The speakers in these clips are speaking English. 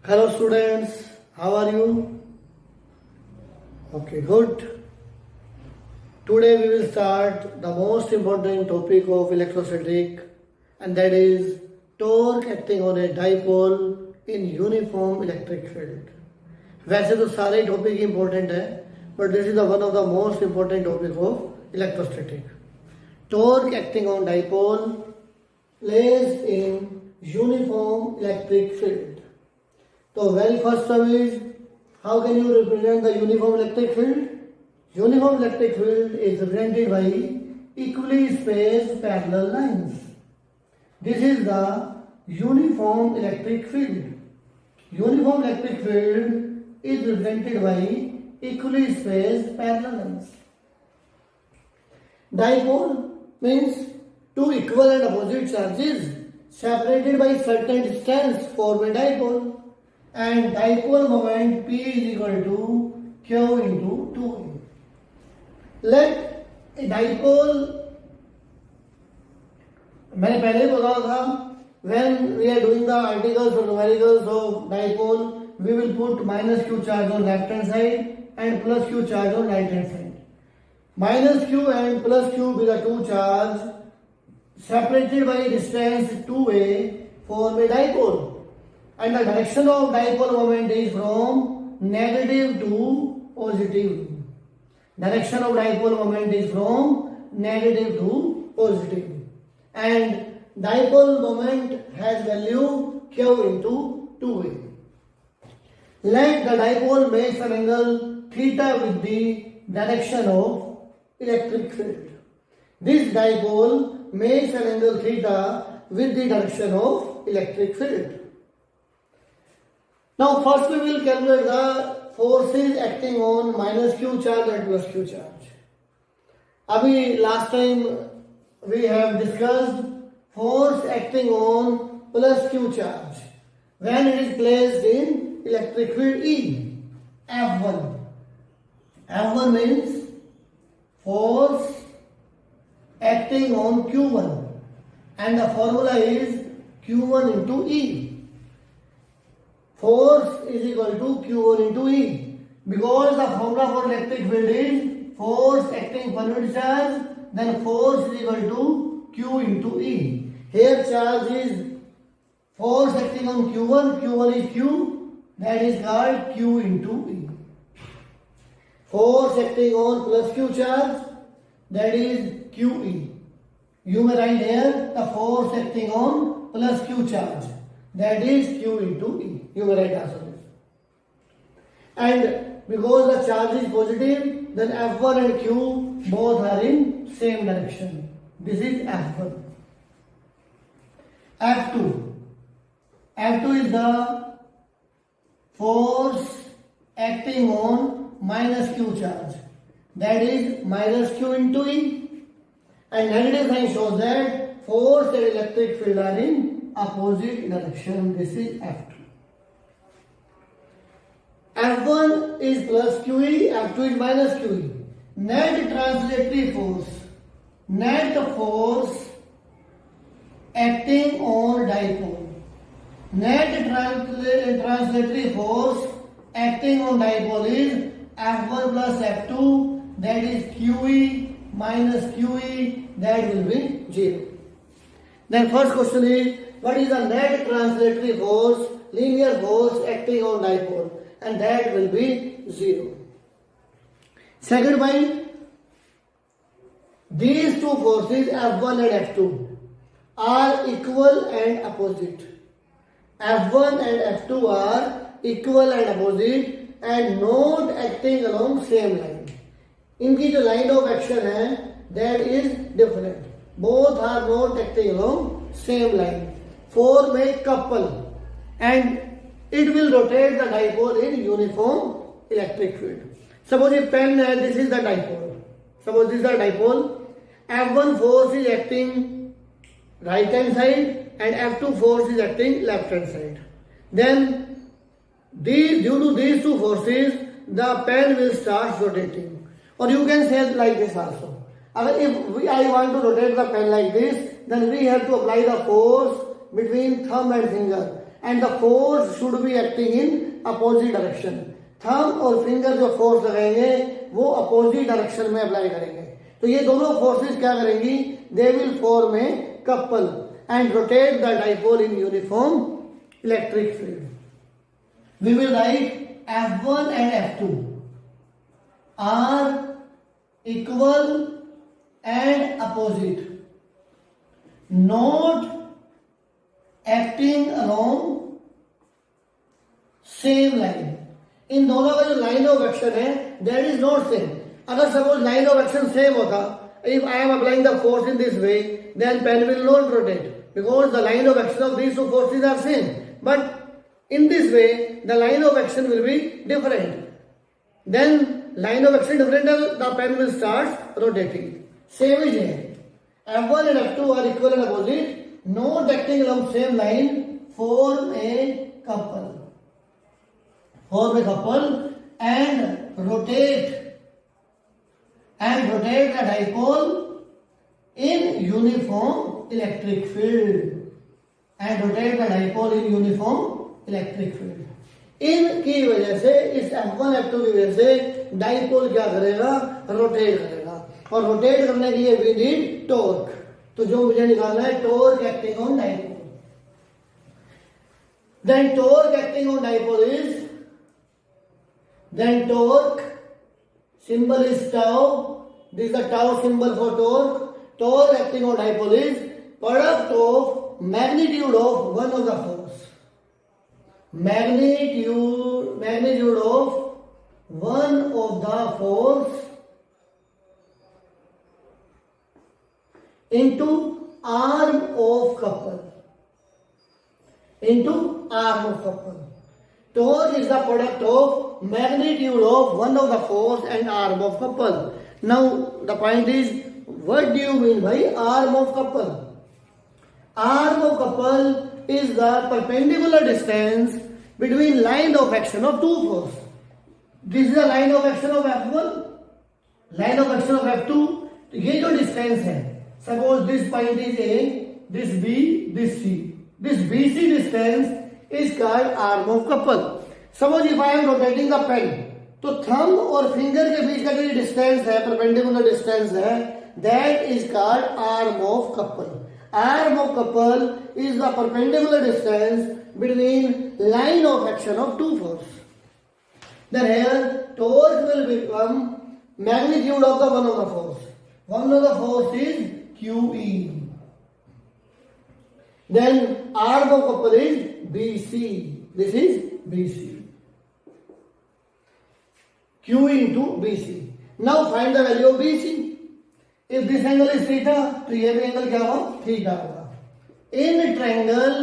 Hello students, how are you? Okay, good. Today we will start the most important topic of electrostatic, and that is torque acting on a dipole in uniform electric field. वैसे तो सारे topic important है, but this is the one of the most important topic of electrostatic. Torque acting on dipole placed in uniform electric field. So very first term is, how can you represent the uniform electric field? Uniform electric field is represented by equally spaced parallel lines. This is the uniform electric field. Uniform electric field is represented by equally spaced parallel lines. Dipole means two equal and opposite charges separated by certain distance form a dipole. And dipole moment P is equal to Q into 2. Let a dipole, मैंने पहले ही बोला था, when we are doing the articles or numericals of dipole, we will put minus Q charge on left hand side and plus Q charge on right hand side. Minus Q and plus Q be the two charge separated by a distance 2a form a dipole. And the direction of dipole moment is from negative to positive. Direction of dipole moment is from negative to positive. And dipole moment has value Q into 2a. Let the dipole make an angle theta with the direction of electric field. This dipole makes an angle theta with the direction of electric field. Now first we will calculate the forces acting on minus Q charge and plus Q charge. Abhi last time we have discussed force acting on plus Q charge when it is placed in electric field E, F1. F1 means force acting on Q1 and the formula is Q1 into E. Force is equal to Q1 into E. Because the formula for electric field is force acting per unit charge, then force is equal to Q into E. Here charge is force acting on Q1, Q1 is Q, that is called Q into E. Force acting on plus Q charge, that is QE. You may write here the force acting on plus Q charge, that is Q into E. You may write also this. And because the charge is positive, then F1 and Q both are in same direction. This is F1. F2. F2 is the force acting on minus Q charge. That is minus Q into E. And negative sign shows that force and electric field are in opposite direction. This is F2. F1 is plus QE, F2 is minus QE. Net translatory force. Net force acting on dipole. Net translatory force acting on dipole is F1 plus F2, that is QE minus QE, that will be 0. Then first question is, what is the net translatory force, linear force acting on dipole? And that will be 0. Second point, these two forces F1 and F2 are equal and opposite. F1 and F2 are equal and opposite and not acting along same line. इनकी जो line of action है, that is different. Both are not acting along same line. Form a couple and it will rotate the dipole in uniform electric field. Suppose a pen, this is the dipole. Suppose this is the dipole. F1 force is acting right hand side and F2 force is acting left hand side. Then due to these two forces, the pen will start rotating. Or you can say like this also. If I want to rotate the pen like this, then we have to apply the force between thumb and finger. And the force should be acting in opposite direction. Thumb और finger जो force लगाएंगे वो opposite direction में apply करेंगे। तो ये दोनों forces क्या करेंगी, they will form a couple and rotate the dipole in uniform electric field. We will write F1 and F2 are equal and opposite, not acting along same line. इन दोनों का जो लाइन ऑफ एक्शन है that is not same. अगर suppose line of action same होता, if I am applying the force in this way then pen will not rotate because the line of action of these two forces are same, but in this way the line of action will be different. Then line of action different, the pen will start rotating. Same is here. F1 and F2 are equal and opposite, not acting along same line, form a couple. Form a couple and rotate the dipole in uniform electric field. And rotate the dipole in uniform electric field. इनकी वजह से इस F1 F2 की वजह से dipole क्या करेगा, rotate करेगा, और रोटेट करने के लिए वी नीड टॉर्क। तो जो मुझे निकालना है torque acting on dipole, then torque acting on dipole is, then torque symbol is tau, this is the tau symbol for torque. Torque acting on dipole is product of magnitude of one of the force. Magnitude of one of the force into arm of couple. Torque is the product of magnitude of one of the force and arm of couple. Now the point is, what do you mean by arm of couple? Arm of couple is the perpendicular distance between line of action of two forces. This is the line of action of F1, line of action of F2. तो ये जो distance है, suppose this point is A, this B, this C. This BC distance is called arm of couple. Suppose if I am rotating the pen, तो thumb और finger के बीच का जो distance है, परपेंडिकुलर डिस्टेंस है, that is called arm of couple. Arm of couple is the perpendicular distance between line of action of two forces. Then here torque will become magnitude of the one of the force. One of the force is QE. Then arm of couple is BC. This is BC. QE into BC. Now find the value of BC. If this angle is theta, तो ये भी angle क्या होगा, theta होगा. In triangle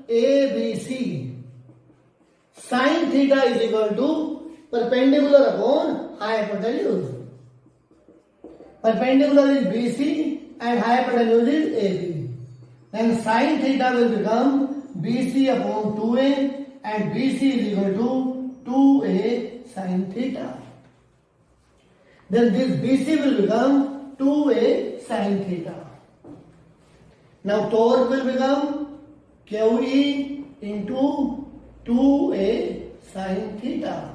ABC, sin theta is equal to perpendicular upon hypotenuse. Perpendicular is BC and hypotenuse is AB. Then sin theta will become BC upon 2A and BC is equal to 2A sin theta. Then this BC will become 2A sin theta. Now torque will become QE into 2A sin theta.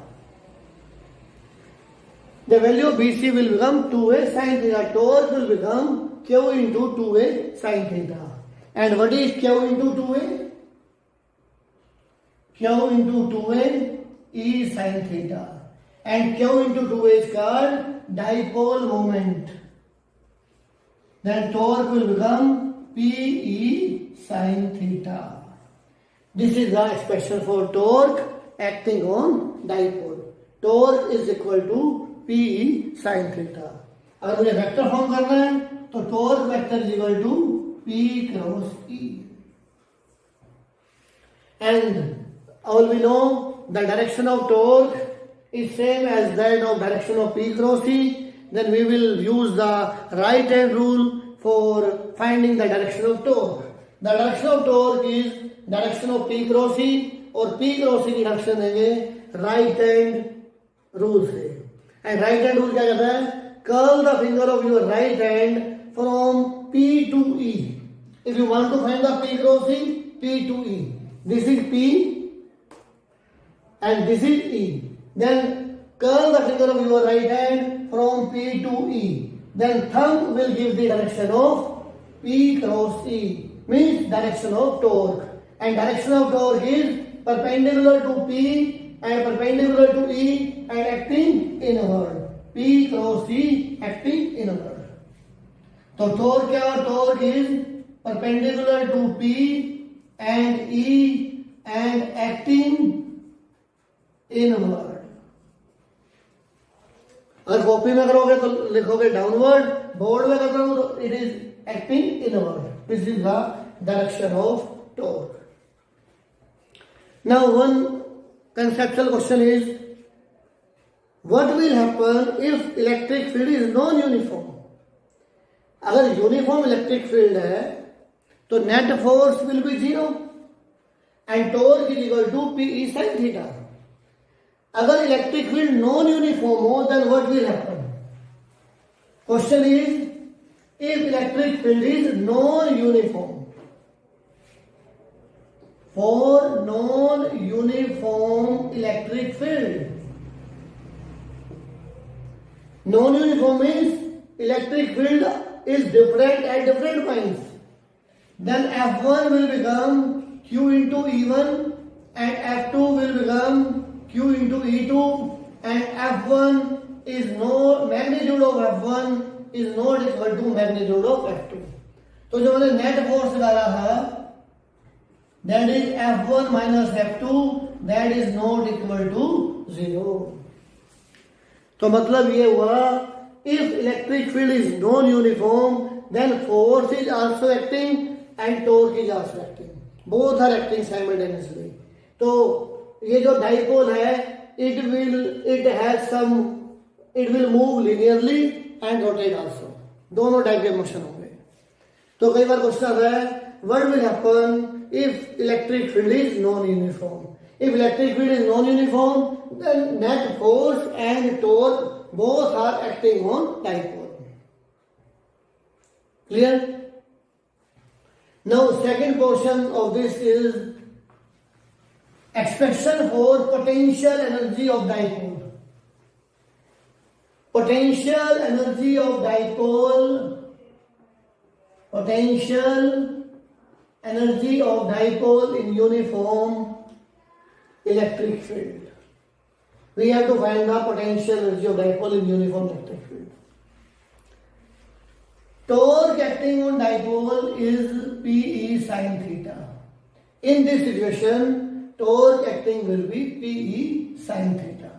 The value of BC will become 2A sin theta. Torque will become Q into 2A sin theta. And what is Q into 2A? Q into 2A E sin theta. And Q into 2A is called dipole moment. Then torque will become PE sin theta. This is the expression for torque acting on dipole. Torque is equal to PE sin theta. अगर मुझे vector form करना है तो torque vector is equal to P cross E. And all we know the direction of torque is same as that of direction of P cross E. Then we will use the right hand rule for finding the direction of torque. The direction of torque is direction of P cross E, और P cross E की direction देंगे right hand rule से. And right hand rule क्या कहता है? Curl the finger of your right hand from P to E. If you want to find the P cross E, P to E. This is P and this is E. Then curl the finger of your right hand from P to E. Then thumb will give the direction of P cross E, means direction of torque. And direction of torque is perpendicular to P and perpendicular to E and acting inward. P cross E acting inward. So torque क्या है? Torque is perpendicular to P and E and acting inward. अगर copy में करोगे तो लिखोगे downward, board में कर रहा हूं तो it is acting inward. This is the direction of torque. Now one conceptual question is, what will happen if electric field is non-uniform? अगर यूनिफॉर्म इलेक्ट्रिक फील्ड है तो net force will be zero and torque is equal to PE sin theta. अगर electric field non uniform हो then what will happen? Question is, if electric field is non uniform, for non-uniform electric field. Non-uniform means electric field is different at different points. Then F1 will become Q into E1 and F2 will become Q into E2 and F1 is no magnitude of F1 is not equal to magnitude of F2. तो जो मैंने net force डाला है that is F1 minus F2, that is not equal to 0. तो मतलब ये हुआ, if electric field is non-uniform then force is also acting and torque is also acting. Both are acting simultaneously. तो ये जो dipole है it will move linearly and rotate also. दोनों type के मोशन होंगे. तो कई बार क्वेश्चन आता है, what will happen if electric field is non-uniform? If electric field is non-uniform, then net force and torque both are acting on dipole. Clear? Now second portion of this is expression for potential energy of dipole. Potential energy of dipole. Potential energy of dipole in uniform electric field. We have to find the potential energy of dipole in uniform electric field. Torque acting on dipole is PE sin theta. In this situation, torque acting will be PE sin theta.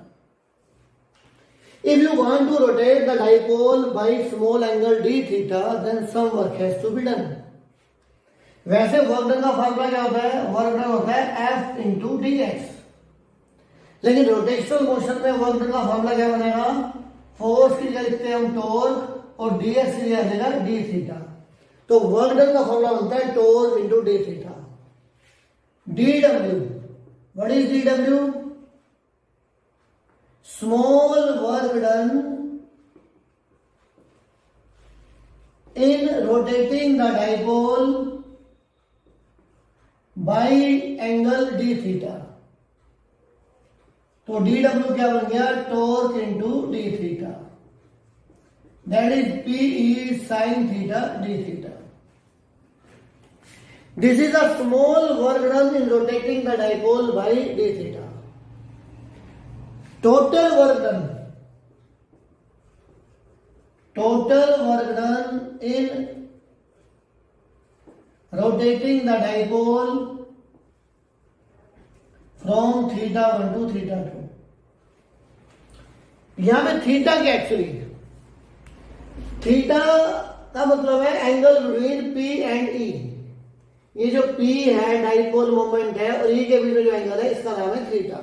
If you want to rotate the dipole by small angle d theta, then some work has to be done. वैसे work done का formula क्या होता है? Work done होता है F into D x. लेकिन rotational motion में work done का फॉर्मूला क्या बनेगा? फोर्स की जगह लिखते हैं हम टॉर्क और डी एक्स की जगह देगा डी थीटा. तो वर्क डन का फॉर्मूला बनता है torque into D theta. D W, what is D W? Small work done in rotating the dipole by angle D theta. तो डी डब्ल्यू क्या बन गया? Torque into D theta. That is PE sine theta D theta. This is a small work done in rotating the dipole by D theta. Total work done in rotating the dipole from theta 1 to theta 2. यहां पे theta क्या actually? Theta का मतलब है angle between P and E. ये जो P है dipole moment है और E के बीच में जो एंगल है इसका नाम है थीटा.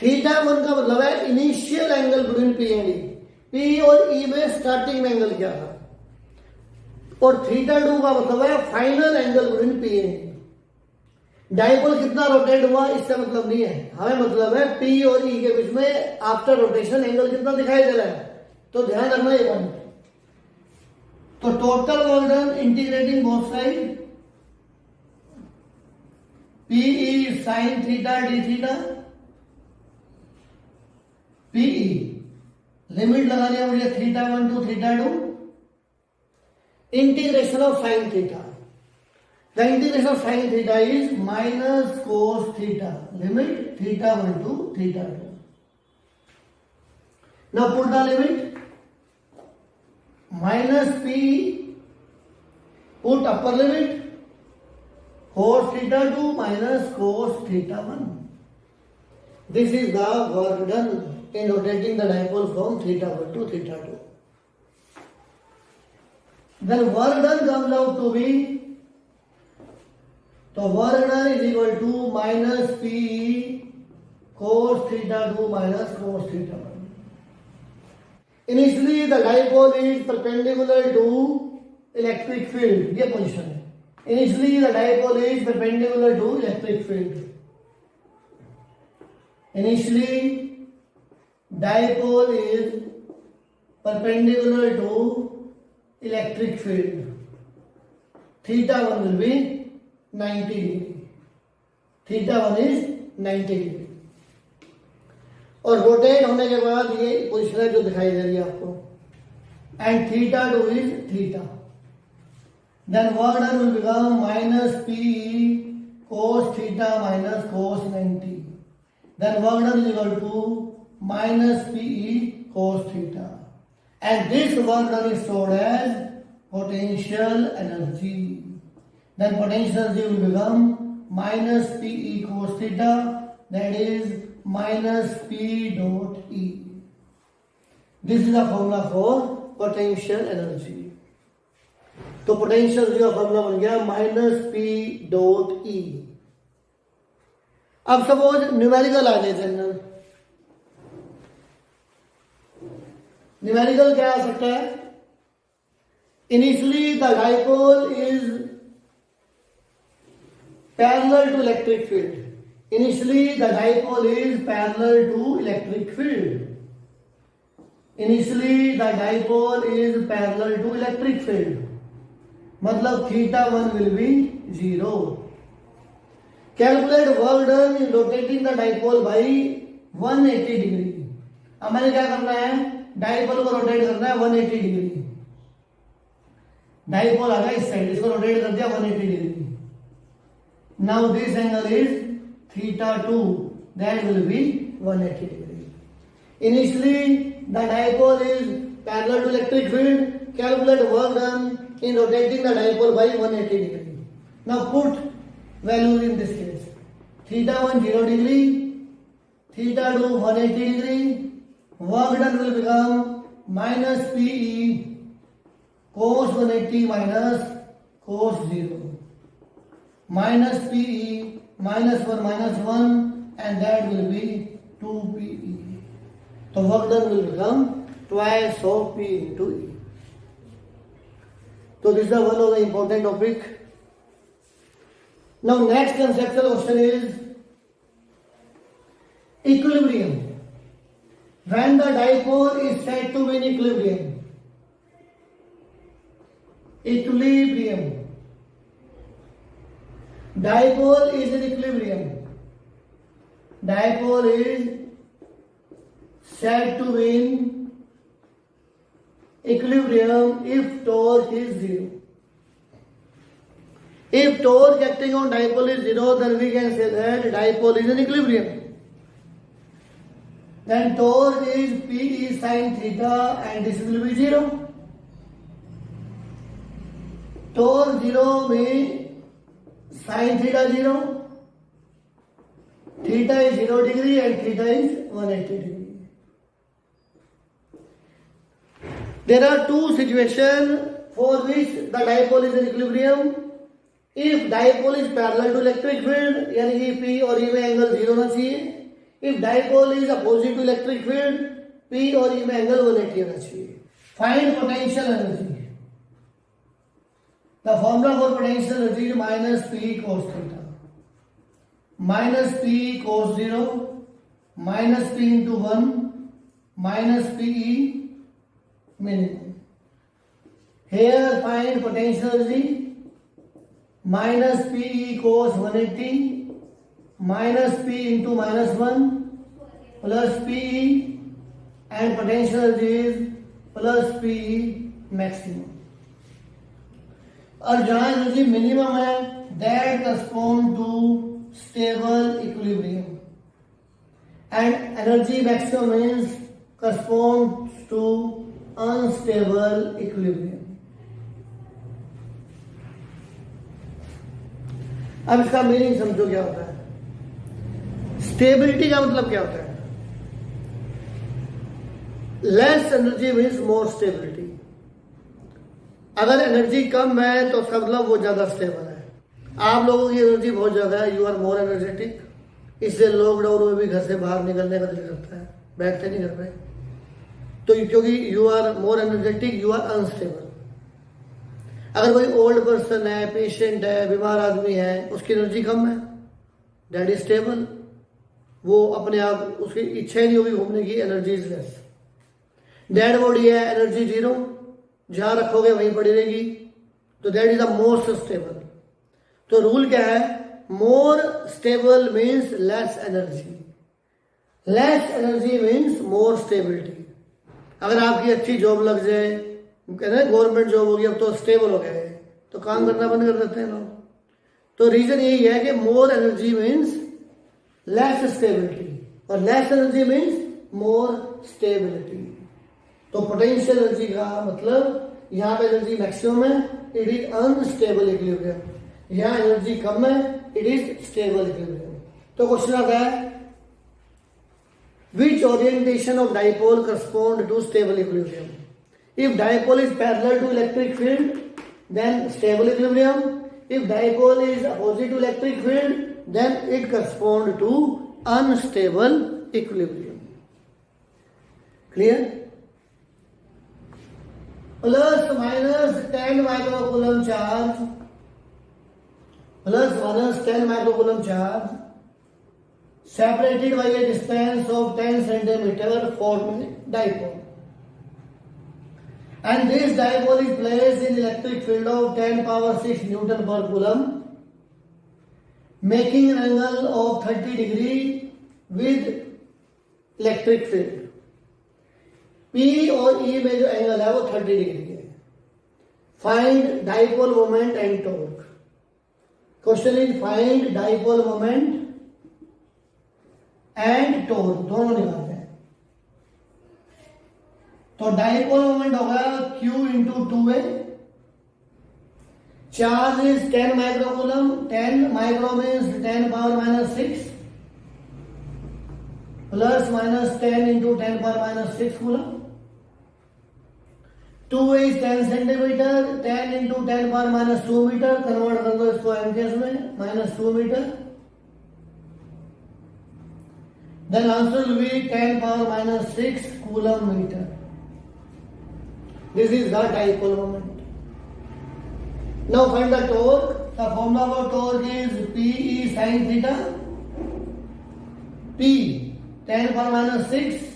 थीटा 1 का मतलब है initial angle between P and E. P और E में स्टार्टिंग में एंगल क्या था? और थीटा 2 का मतलब है final angle between P and E. Dipole कितना रोटेट हुआ इससे मतलब नहीं है, हमें मतलब है P और E के बीच में आफ्टर रोटेशन एंगल कितना दिखाई दे रहा है. तो ध्यान रखना ये पॉइंट. तो total work done integrating both side PE sin theta d theta, PE limit लगानी है मुझे θ1 to θ2, integration of sin theta. The integration of sin theta is minus cos theta, limit θ1 to θ2. Now put the limit minus PE, put upper limit cos θ2 minus cos θ1. This is the work done in rotating the dipole from θ1 to θ2. Then work done comes out to be, so work done is equal to minus PE cos θ2 minus cos θ1. Initially the dipole is perpendicular to electric field. ये position है. Initially the dipole is perpendicular to electric field. Initially dipole is perpendicular to electric field. θ1 will be 90 degree. θ1 is 90 degree. और rotate होने के बाद ये position है जो दिखाई दे रही है आपको, and θ2 is theta. Then work done will become minus PE cos θ minus cos 90. Then work done is equal to minus PE cos θ. And this work done is stored as potential energy. Then potential energy will become minus PE cos θ, that is minus P dot E. This is the formula for potential energy. तो potential energy का formula बन गया minus P dot E. अब suppose numerical आ जाए general. Numerical क्या आ सकता है? Initially the dipole is parallel to electric field. Initially the dipole is parallel to electric field. Initially the dipole is parallel to electric field. मतलब θ1 will be 0. Calculate work done in rotating the dipole by 180 degree. अब मैंने क्या करना है? Dipole को rotate करना है 180 degree. Dipole आ गया इस साइड, इसको रोटेट कर दिया 180 degree. Now this angle is θ2, that will be 180 degree. Initially the dipole is parallel to electric field. Calculate work done in rotating the dipole by 180 degree. Now put values in this case. θ1 0 degree, θ2 180 degree. Work done will become minus PE cos 180 minus cos 0. Minus PE minus 1 and that will be 2PE. So work done will become twice of P into E. So this is one of the important topic. Now next conceptual question is equilibrium. When the dipole is said to be in equilibrium. Equilibrium. Dipole is in equilibrium. Dipole is said to be in equilibrium if torque is 0. If torque acting on dipole is 0, then we can say that dipole is in equilibrium. Then torque is PE sin theta and this will be 0. Torque 0 means sin theta 0, theta is 0 degree and theta is 180 degree. There are two situations for which the dipole is in equilibrium. If dipole is parallel to electric field, यानी कि P और E में angle 0 होना चाहिए. If dipole is opposite to electric field, P और E में angle 180 होना चाहिए. Find potential energy. The formula for potential energy is minus P cos theta. Minus P cos 0 minus P into 1 minus PE minimum. Here find potential energy minus PE cos 180 minus P into minus 1 plus PE and potential energy is plus PE maximum. और जहां energy minimum है that correspond to stable equilibrium and energy maximum means corresponds to unstable equilibrium. अब इसका meaning समझो क्या होता है. Stability का मतलब क्या होता है? Less energy means more stability. अगर एनर्जी कम है तो उसका मतलब वो ज्यादा स्टेबल है. आप लोगों की एनर्जी बहुत ज्यादा है, यू आर मोर एनर्जेटिक, इसलिए लॉकडाउन में भी घर से बाहर निकलने का दिल करता है, बैठते नहीं कर रहे. तो क्योंकि you are more energetic, you are unstable. अगर कोई ओल्ड पर्सन है, पेशेंट है, बीमार आदमी है, उसकी एनर्जी कम है, दैट इज स्टेबल. वो अपने आप, उसकी इच्छा ही नहीं होगी घूमने की, energy is less. Dead body है, एनर्जी 0, जहां रखोगे वहीं पड़ी रहेगी, तो that is the most stable. तो रूल क्या है? More stable means less energy, less energy means more stability. अगर आपकी अच्छी जॉब लग जाए, कहते हैं गवर्नमेंट जॉब होगी, अब तो स्टेबल हो गया है, तो काम करना बंद कर देते हैं लोग. तो रीजन यही है कि more energy means less stability और less energy means more stability. तो पोटेंशियल एनर्जी का मतलब यहाँ पे एनर्जी मैक्सिमम है, इट इज अनस्टेबल इक्विलिब्रियम. यहाँ एनर्जी कम है, इट इज स्टेबल इक्विलिब्रियम. तो क्वेश्चन आता है which orientation of dipole correspond to stable equilibrium? If dipole is parallel to electric field, then stable equilibrium. If dipole is opposite to electric field, then it corresponds to unstable equilibrium. Clear? Plus minus 10 microcoulomb charge, plus minus 10 microcoulomb charge separated by a distance of 10 centimeter form dipole. And this dipole is placed in electric field of 10 power 6 Newton per coulomb, making an angle of 30 degree with electric field. P और E में जो angle है वो 30 degree है. Find dipole moment and torque. Question is find dipole moment and torque, दोनों निकालते हैं. तो डाइपोल मोमेंट होगा Q into 2A. Charge is 10 microcoulomb. 10 micro means 10 power minus 6 plus minus 10 into 10 power minus 6 coulomb. 2 is 10 centimetre. 10 into 10 power minus 2 metre. Convert कर दो इसको MKS में, minus 2 metre. Then answer will be 10 power minus 6 coulomb meter. This is the dipole moment. Now find the torque. The formula for torque is PE sin theta. P 10 power minus 6.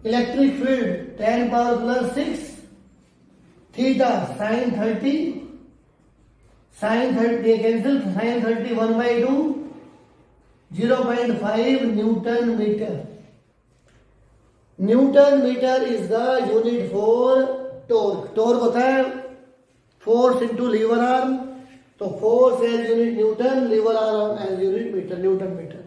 Electric field 10 power plus 6. Theta sin 30. Sin 30 cancel. Sin 30 1 by 2. 0.5 Newton meter. Newton meter is the unit for torque. Torque होता है force into lever arm. तो force as unit Newton, lever arm as unit meter, Newton meter.